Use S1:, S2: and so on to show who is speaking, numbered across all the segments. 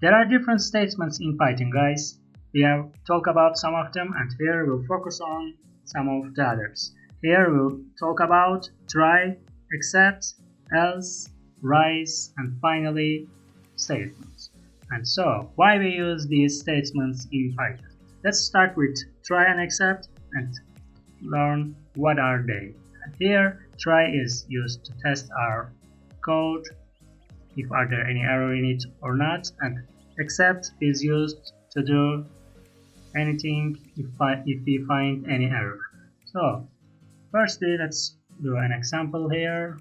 S1: There are different statements in Python, guys. We have talked about some of them, and here we'll focus on some of the others. Here we'll talk about try, except, else, rise, and finally statements. And so, why we use these statements in Python? Let's start with try and except and learn what are they. And here, try is used to test our code, if are there any error in it or not, and except is used to do anything if we find any error. So firstly, let's do an example here.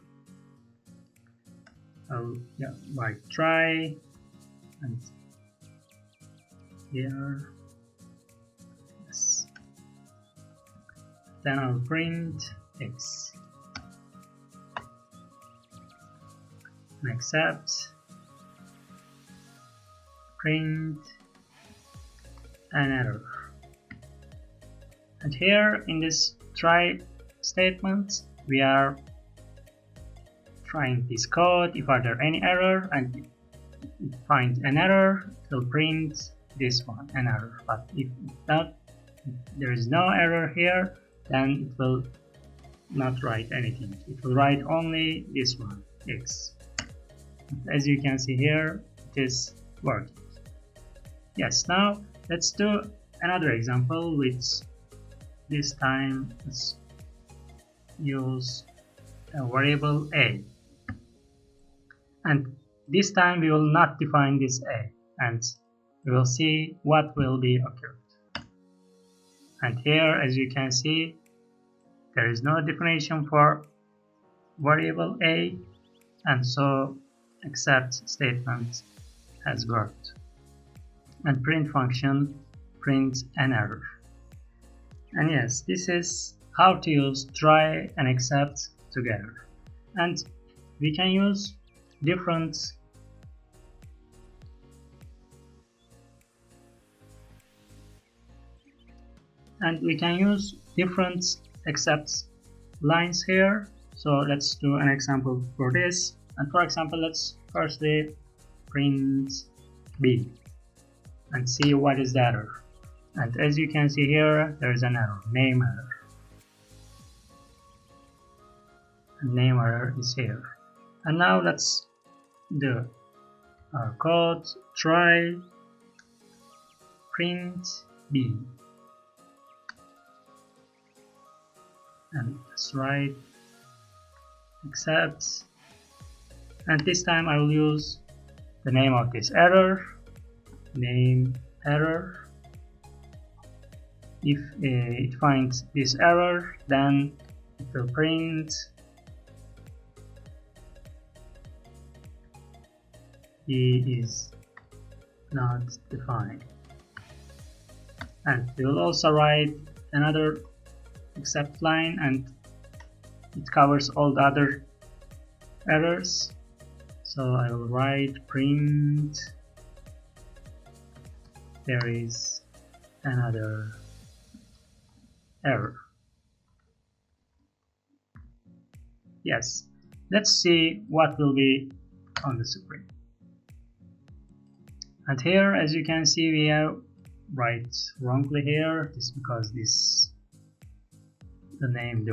S1: Like try, and here, yes. Then I'll print x. Accept, print an error. And here in this try statement, we are trying this code. If are there any error, and find an error, it will print this one, an error. But if there is no error here, then it will not write anything. It will write only this one, x. As you can see here, it is working. Yes, now let's do another example, which this time let's use a variable a. And this time we will not define this a, and we will see what will be occurred. And here, as you can see, there is no definition for variable a, and so except statement has worked. And print function prints an error. And yes, this is how to use try and except together. And we can use different except lines here. So let's do an example for this. And for example, let's firstly print b and see what is the error. And as you can see here, there is an error, name error. And name error is here. And now let's do our code, try, print b. And let's write except. And this time I will use the name of this error, name error. If it finds this error, then it will print E is not defined. And we will also write another except line, and it covers all the other errors. So I will write print there is another error. Yes, let's see what will be on the screen. And here, as you can see, we have write wrongly here. This because the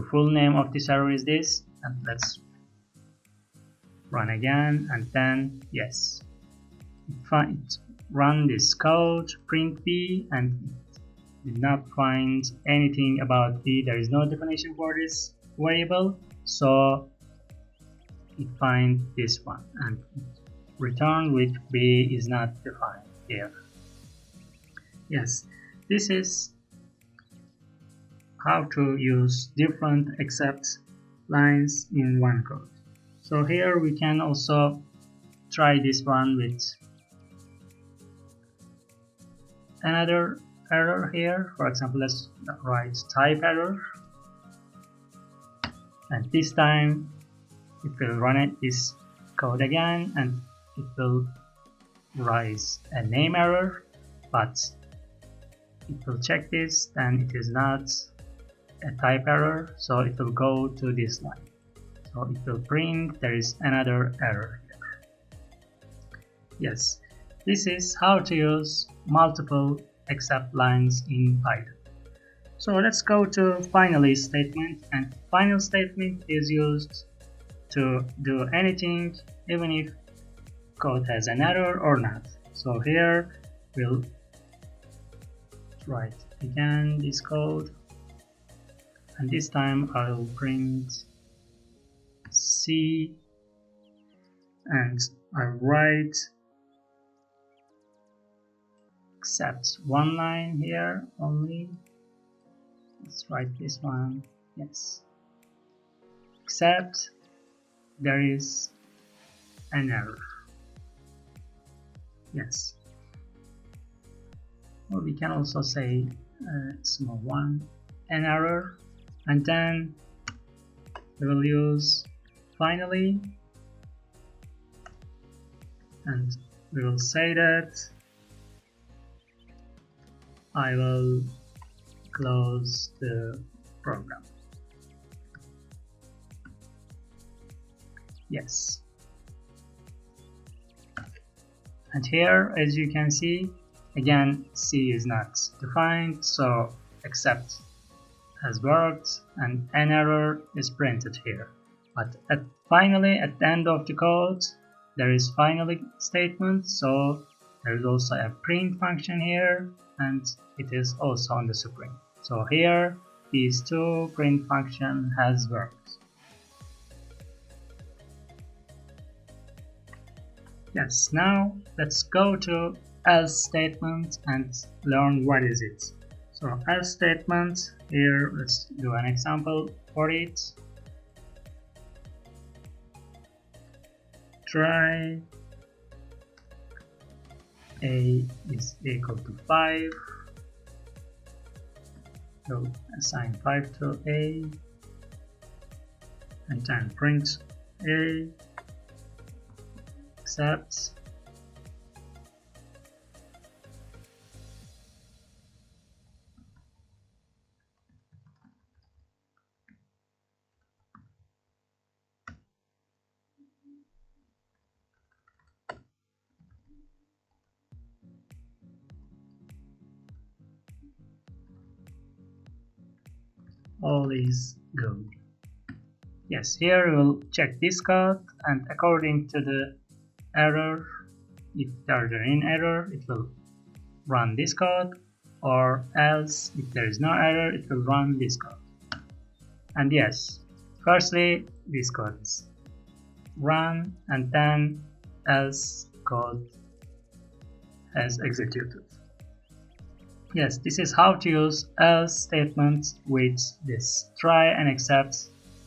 S1: full name of this error is this. And let's run again, and then yes, it run this code, print b, and it did not find anything about b. There is no definition for this variable, so it finds this one and return with b is not defined here. Yes, this is how to use different except lines in one code. So here we can also try this one with another error here. For example, let's write type error, and this time it will run this code again, and it will raise a name error, but it will check this, and it is not a type error, so it will go to this line. So it will print there is another error here. Yes, This is how to use multiple except lines in Python. So let's go to finally statement, and final statement is used to do anything even if code has an error or not. So here we'll write again this code, and this time I'll print C, and I'll write except one line here only. Let's write this one. Yes, except there is an error. Yes, or we can also say small one, an error, and then we will use finally, and we will say that I will close the program. Yes. And here, as you can see, again C is not defined, so except has worked and an error is printed here. But finally, at the end of the code, there is finally statement, so there is also a print function here, and it is also on the screen. So here, these two print function has worked. Yes, now let's go to else statement and learn what is it. So else statement, here let's do an example for it. Try a is equal to 5. So assign 5 to a, and then print a, except all is good. Yes, here we'll check this code, and according to the error, if there's an error, it will run this code, or else if there is no error, it will run this code. And yes, firstly this code is run, and then else code has executed. Yes, this is how to use else statements with this try and except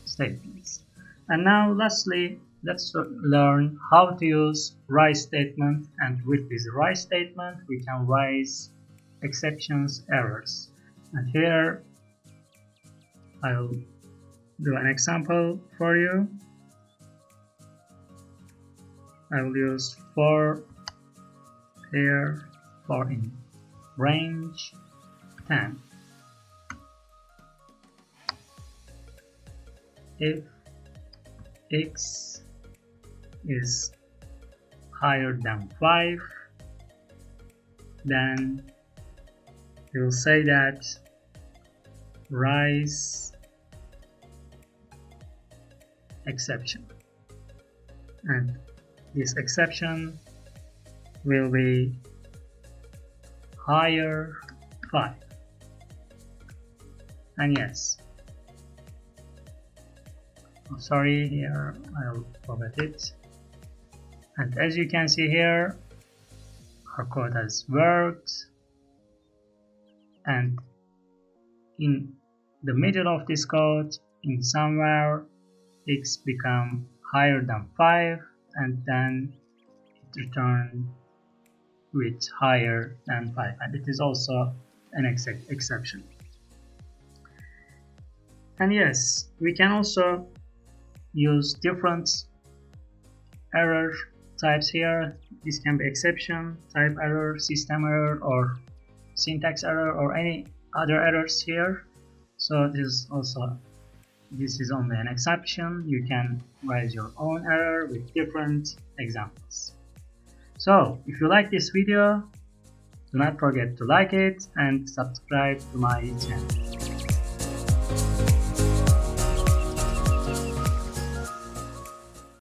S1: statements. And now lastly, let's learn how to use raise statement, and with this raise statement we can raise exceptions, errors. And here I'll do an example for you. I will use for here, for in range 10. If x is higher than 5, then we will say that raise exception, and this exception will be higher 5. And yes, sorry, here I'll forget it. And as you can see here, our code has worked, and in the middle of this code, in somewhere, x become higher than 5, and then it returns with higher than 5, and it is also an exception. And yes, we can also use different error types here. This can be exception, type error, system error, or syntax error, or any other errors here. So this is only an exception. You can raise your own error with different examples. So, if you like this video, do not forget to like it and subscribe to my channel.